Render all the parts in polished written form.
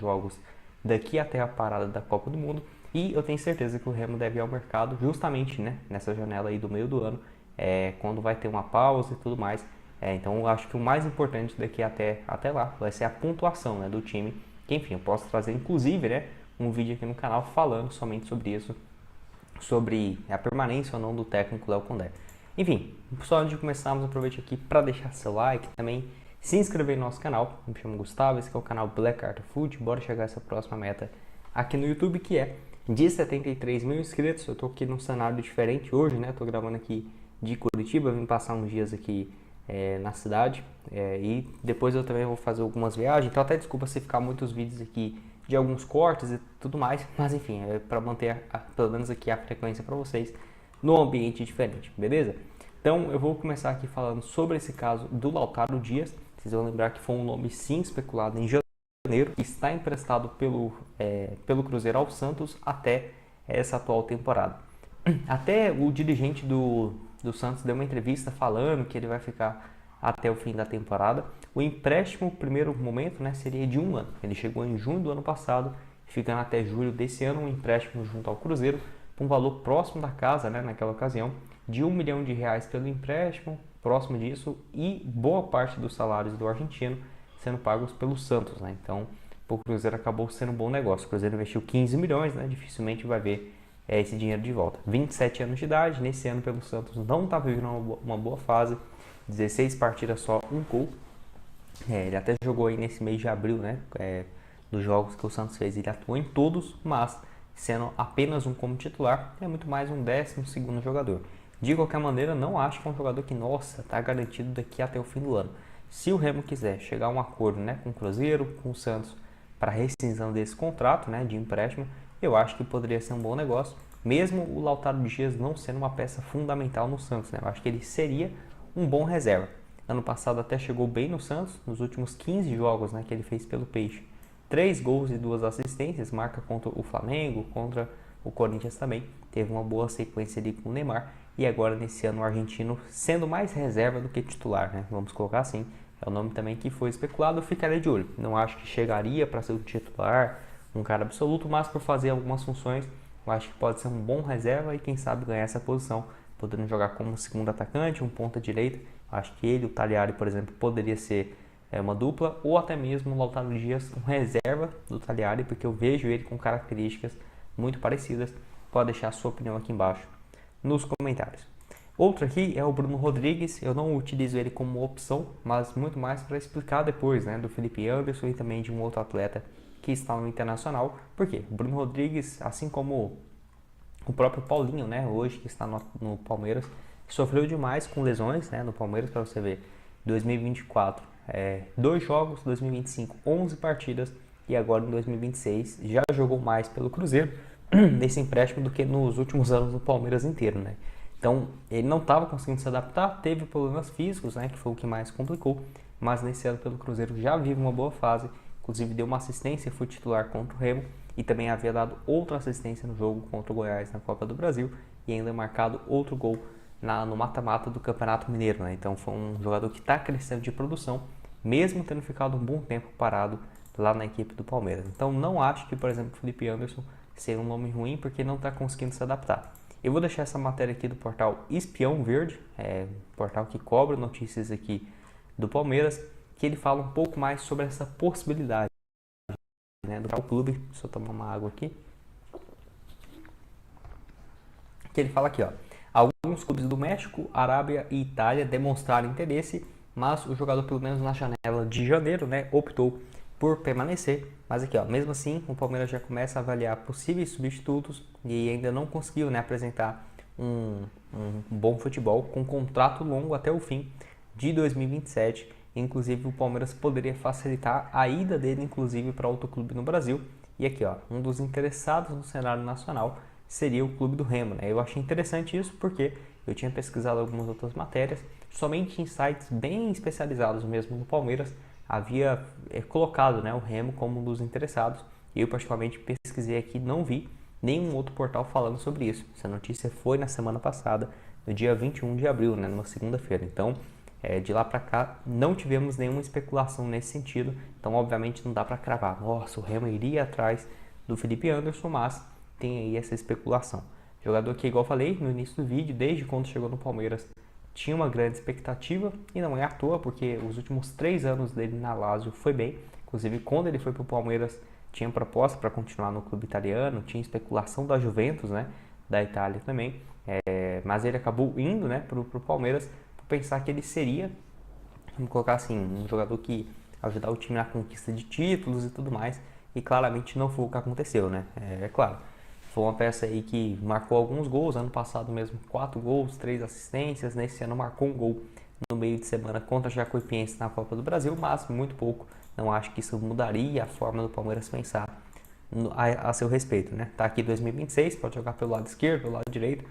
jogos daqui até a parada da Copa do Mundo. E eu tenho certeza que o Remo deve ir ao mercado justamente, né, nessa janela aí do meio do ano, quando vai ter uma pausa e tudo mais. Então eu acho que o mais importante daqui até lá vai ser a pontuação, né, do time. Que enfim, eu posso trazer inclusive, né, um vídeo aqui no canal falando somente sobre isso, sobre a permanência ou não do técnico Léo Condé. Enfim, só antes de começarmos, aproveite aqui para deixar seu like, também se inscrever no nosso canal. Eu me chamo Gustavo, esse é o canal Black Art Food. Bora chegar a essa próxima meta aqui no YouTube, que é de 73 mil inscritos. Eu tô aqui num cenário diferente hoje, né? Tô gravando aqui de Curitiba, vim passar uns dias aqui na cidade, e depois eu também vou fazer algumas viagens, então até desculpa se ficar muitos vídeos aqui de alguns cortes e tudo mais, mas enfim, é para manter pelo menos aqui a frequência para vocês no ambiente diferente, beleza? Então eu vou começar aqui falando sobre esse caso do Lautaro Dias. Vocês vão lembrar que foi um nome sim especulado em janeiro, que está emprestado pelo Cruzeiro ao Santos até essa atual temporada. Até o dirigente do Santos deu uma entrevista falando que ele vai ficar até o fim da temporada. O empréstimo, primeiro momento, né, seria de 1 ano. Ele chegou em junho do ano passado, ficando até julho desse ano, um empréstimo junto ao Cruzeiro, com um valor próximo da casa, né, naquela ocasião, de R$1 milhão pelo empréstimo, próximo disso, e boa parte dos salários do argentino sendo pagos pelo Santos, né? Então, o Cruzeiro acabou sendo um bom negócio. O Cruzeiro investiu 15 milhões, né? Dificilmente vai ver esse dinheiro de volta. 27 anos de idade, nesse ano pelo Santos não está vivendo uma boa fase, 16 partidas só, um gol. Ele até jogou aí nesse mês de abril, né? Dos jogos que o Santos fez, ele atuou em todos, mas sendo apenas um como titular, é muito mais um 12º jogador. De qualquer maneira, não acho que é um jogador que, nossa, está garantido daqui até o fim do ano. Se o Remo quiser chegar a um acordo, né, com o Cruzeiro, com o Santos, para rescisão desse contrato, né, de empréstimo, eu acho que poderia ser um bom negócio, mesmo o Lautaro Dias não sendo uma peça fundamental no Santos, né? Eu acho que ele seria um bom reserva. Ano passado até chegou bem no Santos, nos últimos 15 jogos, né, que ele fez pelo Peixe. 3 gols e 2 assistências, marca contra o Flamengo, contra o Corinthians também. Teve uma boa sequência ali com o Neymar. E agora nesse ano o argentino sendo mais reserva do que titular, né? Vamos colocar assim. É o nome também que foi especulado, eu ficaria de olho. Não acho que chegaria para ser o titular, um cara absoluto, mas por fazer algumas funções, eu acho que pode ser um bom reserva e quem sabe ganhar essa posição, podendo jogar como segundo atacante, um ponta direita. Acho que ele, o Tagliari, por exemplo, poderia ser uma dupla, ou até mesmo o Lautaro Dias, um reserva do Tagliari, porque eu vejo ele com características muito parecidas. Pode deixar a sua opinião aqui embaixo nos comentários. Outro aqui é o Bruno Rodrigues. Eu não utilizo ele como opção, mas muito mais para explicar depois, né, do Felipe Anderson e também de um outro atleta que está no Internacional. Por quê? O Bruno Rodrigues, assim como o próprio Paulinho, né, hoje que está no Palmeiras, sofreu demais com lesões, né, no Palmeiras, para você ver. 2024, 2 jogos, 2025, 11 partidas, e agora em 2026 já jogou mais pelo Cruzeiro nesse empréstimo do que nos últimos anos do Palmeiras inteiro, né? Então ele não estava conseguindo se adaptar, teve problemas físicos, né, que foi o que mais complicou, mas nesse ano pelo Cruzeiro já vive uma boa fase, inclusive deu uma assistência, foi titular contra o Remo e também havia dado outra assistência no jogo contra o Goiás na Copa do Brasil e ainda marcado outro gol no mata-mata do Campeonato Mineiro, né? Então foi um jogador que está crescendo de produção, mesmo tendo ficado um bom tempo parado lá na equipe do Palmeiras. Então não acho que, por exemplo, o Felipe Anderson seja um nome ruim porque não está conseguindo se adaptar. Eu vou deixar essa matéria aqui do portal Espião Verde, portal que cobre notícias aqui do Palmeiras, que ele fala um pouco mais sobre essa possibilidade, né, do clube. Deixa eu tomar uma água aqui. Que ele fala aqui, ó. Alguns clubes do México, Arábia e Itália demonstraram interesse, mas o jogador, pelo menos na janela de janeiro, né, optou por permanecer. Mas aqui, ó, mesmo assim, o Palmeiras já começa a avaliar possíveis substitutos e ainda não conseguiu, né, apresentar um bom futebol com contrato longo até o fim de 2027. Inclusive, o Palmeiras poderia facilitar a ida dele, inclusive, para outro clube no Brasil. E aqui, ó, um dos interessados no cenário nacional seria o clube do Remo, né? Eu achei interessante isso porque eu tinha pesquisado algumas outras matérias, somente em sites bem especializados mesmo no Palmeiras, havia colocado, né, o Remo como um dos interessados. Eu particularmente pesquisei aqui, não vi nenhum outro portal falando sobre isso. Essa notícia foi na semana passada, no dia 21 de abril, né, numa segunda-feira. Então, De lá para cá não tivemos nenhuma especulação nesse sentido, então obviamente não dá para cravar, nossa, o Remo iria atrás do Felipe Anderson, mas tem aí essa especulação. Jogador que, igual eu falei no início do vídeo, desde quando chegou no Palmeiras tinha uma grande expectativa, e não é à toa, porque os últimos 3 anos dele na Lazio foi bem. Inclusive, quando ele foi para o Palmeiras, tinha proposta para continuar no clube italiano, tinha especulação da Juventus, né, da Itália também, mas ele acabou indo, né, para o Palmeiras, por pensar que ele seria, vamos colocar assim, um jogador que ajudar o time na conquista de títulos e tudo mais, e claramente não foi o que aconteceu, né, claro. Foi uma peça aí que marcou alguns gols, ano passado mesmo 4 gols, 3 assistências, nesse ano marcou um gol no meio de semana contra a Jacuipense na Copa do Brasil, mas muito pouco. Não acho que isso mudaria a forma do Palmeiras pensar a seu respeito, né? Tá aqui 2026, pode jogar pelo lado esquerdo, pelo lado direito.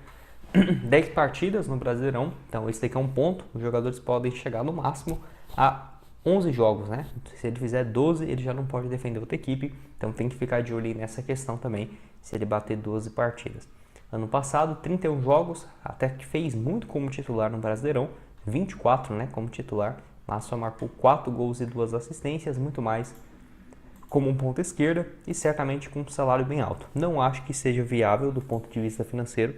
10 partidas no Brasileirão, então esse daqui é um ponto. Os jogadores podem chegar no máximo a 11 jogos, né? Se ele fizer 12, ele já não pode defender outra equipe, então tem que ficar de olho aí nessa questão também, se ele bater 12 partidas. Ano passado, 31 jogos, até que fez muito como titular no Brasileirão, 24, né, como titular, mas só marcou 4 gols e 2 assistências, muito mais como um ponta esquerda e certamente com um salário bem alto. Não acho que seja viável do ponto de vista financeiro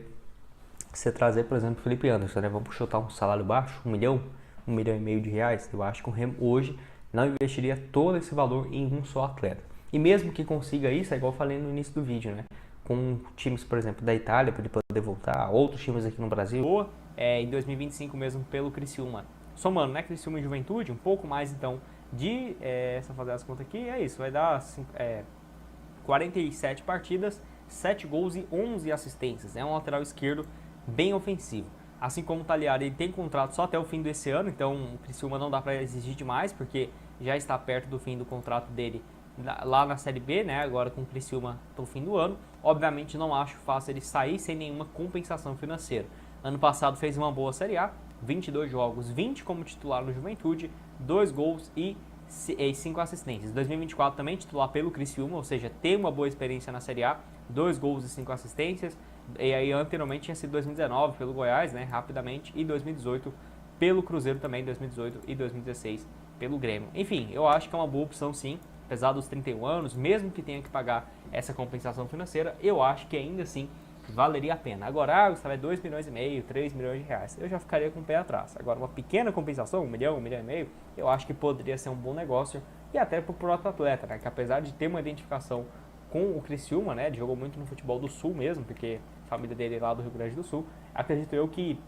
você trazer, por exemplo, Felipe Anderson, né? Vamos chutar um salário baixo, 1 milhão, 1,5 milhão de reais. Eu acho que o Remo hoje não investiria todo esse valor em um só atleta. E mesmo que consiga isso, é igual eu falei no início do vídeo, né? Com times, por exemplo, da Itália, para ele poder voltar, outros times aqui no Brasil, ou em 2025 mesmo pelo Criciúma. Somando, né? Criciúma e Juventude, um pouco mais então de, só fazer as contas aqui, é isso, vai dar 47 partidas, 7 gols e 11 assistências. É um lateral esquerdo bem ofensivo. Assim como o Tagliari, ele tem contrato só até o fim desse ano, então o Criciúma não dá para exigir demais, porque já está perto do fim do contrato dele lá na Série B, né? Agora com o Criciúma no fim do ano. Obviamente não acho fácil ele sair sem nenhuma compensação financeira. Ano passado fez uma boa Série A, 22 jogos, 20 como titular no Juventude, 2 gols e 5 assistências. 2024 também titular pelo Criciúma, ou seja, tem uma boa experiência na Série A, 2 gols e 5 assistências. E aí anteriormente tinha sido 2019 pelo Goiás, né, rapidamente, e 2018 pelo Cruzeiro também, 2018 e 2016 pelo Grêmio. Enfim, eu acho que é uma boa opção sim, apesar dos 31 anos, mesmo que tenha que pagar essa compensação financeira, eu acho que ainda assim valeria a pena. Agora, Gustavo, é 2,5 milhões, 3 milhões de reais, eu já ficaria com o pé atrás. Agora, uma pequena compensação, 1 milhão, 1,5 milhão, eu acho que poderia ser um bom negócio, e até para o próprio atleta, né, que apesar de ter uma identificação com o Criciúma, né, jogou muito no futebol do Sul mesmo, porque a família dele é lá do Rio Grande do Sul, acredito eu que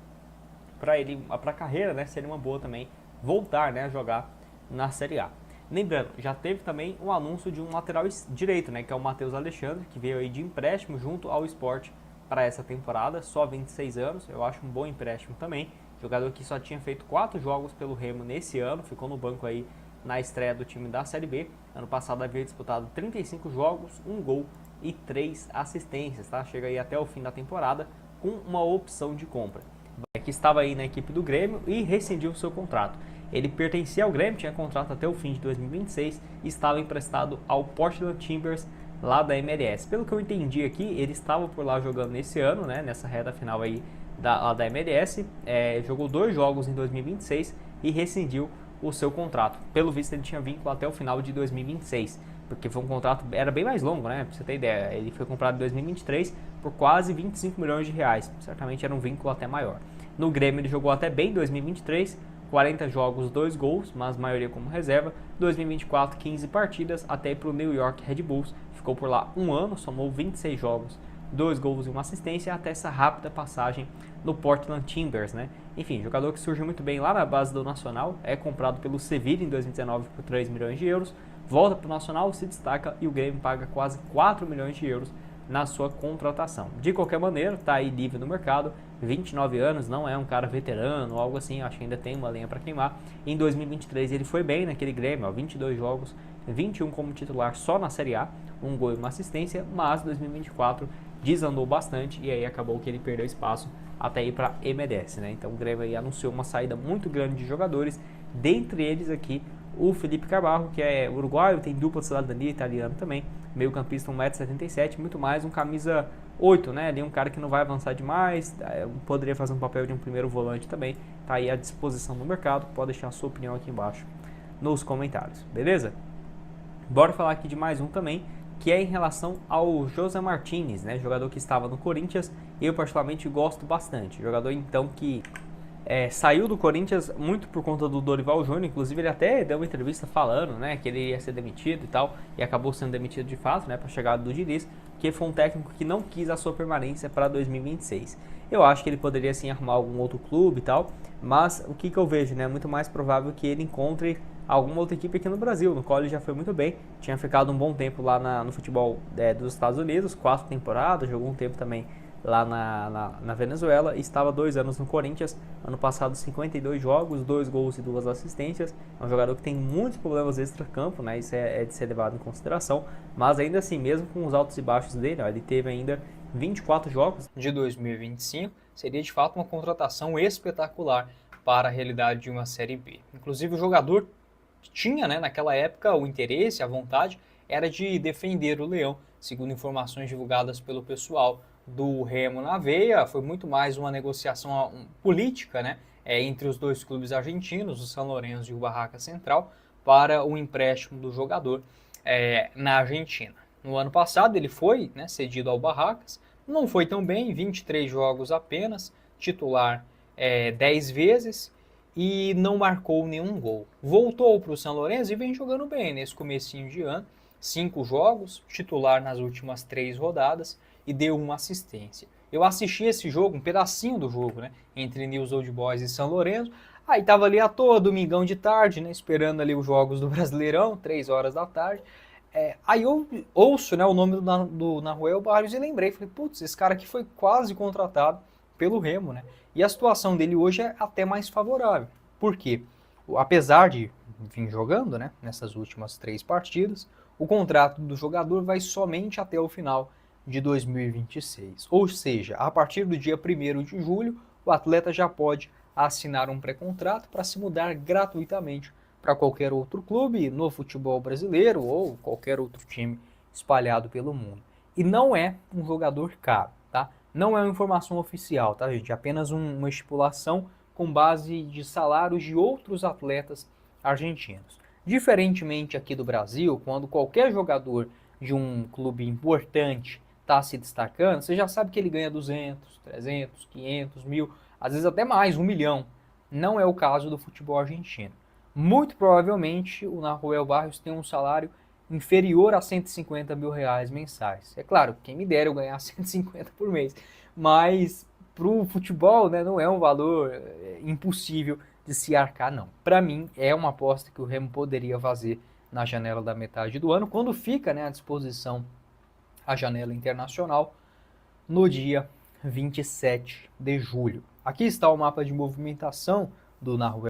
para ele, para a carreira, né, seria uma boa também voltar, né, a jogar na Série A. Lembrando, já teve também um anúncio de um lateral direito, né, que é o Matheus Alexandre, que veio aí de empréstimo junto ao Sport para essa temporada, só 26 anos, eu acho um bom empréstimo também. Jogador que só tinha feito 4 jogos pelo Remo nesse ano, ficou no banco aí na estreia do time da Série B. Ano passado havia disputado 35 jogos, 1 gol e 3 assistências, tá? Chega aí até o fim da temporada com uma opção de compra. Que estava aí na equipe do Grêmio e rescindiu o seu contrato. Ele pertencia ao Grêmio, tinha contrato até o fim de 2026 e estava emprestado ao Portland Timbers lá da MLS. Pelo que eu entendi aqui, ele estava por lá jogando nesse ano, né, nessa reta final aí da MLS, jogou 2 jogos em 2026 e rescindiu o seu contrato. Pelo visto ele tinha vínculo até o final de 2026, porque foi um contrato, era bem mais longo, né, pra você ter ideia. Ele foi comprado em 2023 por quase 25 milhões de reais, certamente era um vínculo até maior. No Grêmio ele jogou até bem em 2023, 40 jogos, 2 gols, mas maioria como reserva. 2024, 15 partidas, até ir para o New York Red Bulls, ficou por lá 1 ano, somou 26 jogos, 2 gols e 1 assistência, até essa rápida passagem no Portland Timbers, né? Enfim, jogador que surgiu muito bem lá na base do Nacional, é comprado pelo Sevilla em 2019 por 3 milhões de euros, volta para o Nacional, se destaca e o Grêmio paga quase 4 milhões de euros na sua contratação. De qualquer maneira, está aí livre no mercado, 29 anos, não é um cara veterano ou algo assim, acho que ainda tem uma lenha para queimar. Em 2023 ele foi bem naquele Grêmio, 22 jogos, 21 como titular só na Série A, 1 gol e 1 assistência, mas 2024 desandou bastante e aí acabou que ele perdeu espaço até ir para a MLS, né? Então o Grêmio aí anunciou uma saída muito grande de jogadores, dentre eles aqui o Felipe Carvalho, que é uruguaio, tem dupla cidadania italiana também, meio campista 1,77 m, muito mais, um camisa 8, né, ali um cara que não vai avançar demais, poderia fazer um papel de um primeiro volante também, tá aí à disposição no mercado, pode deixar a sua opinião aqui embaixo nos comentários, beleza? Bora falar aqui de mais um também, que é em relação ao José Martínez, né, jogador que estava no Corinthians, eu particularmente gosto bastante, jogador então que saiu do Corinthians muito por conta do Dorival Júnior, inclusive ele até deu uma entrevista falando, né, que ele ia ser demitido e tal, e acabou sendo demitido de fato, né, para a chegada do Diniz, que foi um técnico que não quis a sua permanência para 2026. Eu acho que ele poderia sim arrumar algum outro clube e tal, mas o que eu vejo, né, muito mais provável que ele encontre alguma outra equipe aqui no Brasil, no qual ele já foi muito bem, tinha ficado um bom tempo lá no futebol dos Estados Unidos, 4 temporadas, jogou um tempo também lá na Venezuela, e estava 2 anos no Corinthians, ano passado 52 jogos, 2 gols e 2 assistências, é um jogador que tem muitos problemas extra-campo, né, isso é de ser levado em consideração, mas ainda assim, mesmo com os altos e baixos dele, ó, ele teve ainda 24 jogos de 2025, seria de fato uma contratação espetacular para a realidade de uma Série B. Inclusive o jogador tinha, né, naquela época, o interesse, a vontade, era de defender o Leão, segundo informações divulgadas pelo pessoal do Remo na Veia. Foi muito mais uma negociação política, né, entre os dois clubes argentinos, o São Lourenço e o Barracas Central, para o empréstimo do jogador na Argentina. No ano passado ele foi, né, cedido ao Barracas, não foi tão bem, 23 jogos apenas, titular 10 vezes, e não marcou nenhum gol. Voltou para o São Lourenço e vem jogando bem nesse comecinho de ano, 5 jogos, titular nas últimas 3 rodadas e deu uma assistência. Eu assisti esse jogo, um pedacinho do jogo, né, entre News Old Boys e São Lourenço, aí tava ali à toa, domingão de tarde, né, esperando ali os jogos do Brasileirão, 3 horas da tarde, aí eu ouço, né, o nome do Nahuel Barrios e lembrei, falei, putz, esse cara aqui foi quase contratado pelo Remo, né? E a situação dele hoje é até mais favorável. Por quê? Apesar de vir jogando, né, nessas últimas 3 partidas, o contrato do jogador vai somente até o final de 2026. Ou seja, a partir do dia 1º de julho, o atleta já pode assinar um pré-contrato para se mudar gratuitamente para qualquer outro clube no futebol brasileiro ou qualquer outro time espalhado pelo mundo. E não é um jogador caro, tá? Não é uma informação oficial, tá, gente? É apenas uma estipulação com base de salários de outros atletas argentinos. Diferentemente aqui do Brasil, quando qualquer jogador de um clube importante está se destacando, você já sabe que ele ganha 200, 300, 500, 1.000, às vezes até mais, 1 milhão. Não é o caso do futebol argentino. Muito provavelmente o Nahuel Barrios tem um salário inferior a 150 mil reais mensais. É claro, quem me dera eu ganhar 150 por mês, mas para o futebol, né, não é um valor impossível de se arcar, não. Para mim, é uma aposta que o Remo poderia fazer na janela da metade do ano, quando fica, né, à disposição a janela internacional, no dia 27 de julho. Aqui está o mapa de movimentação do Nahuel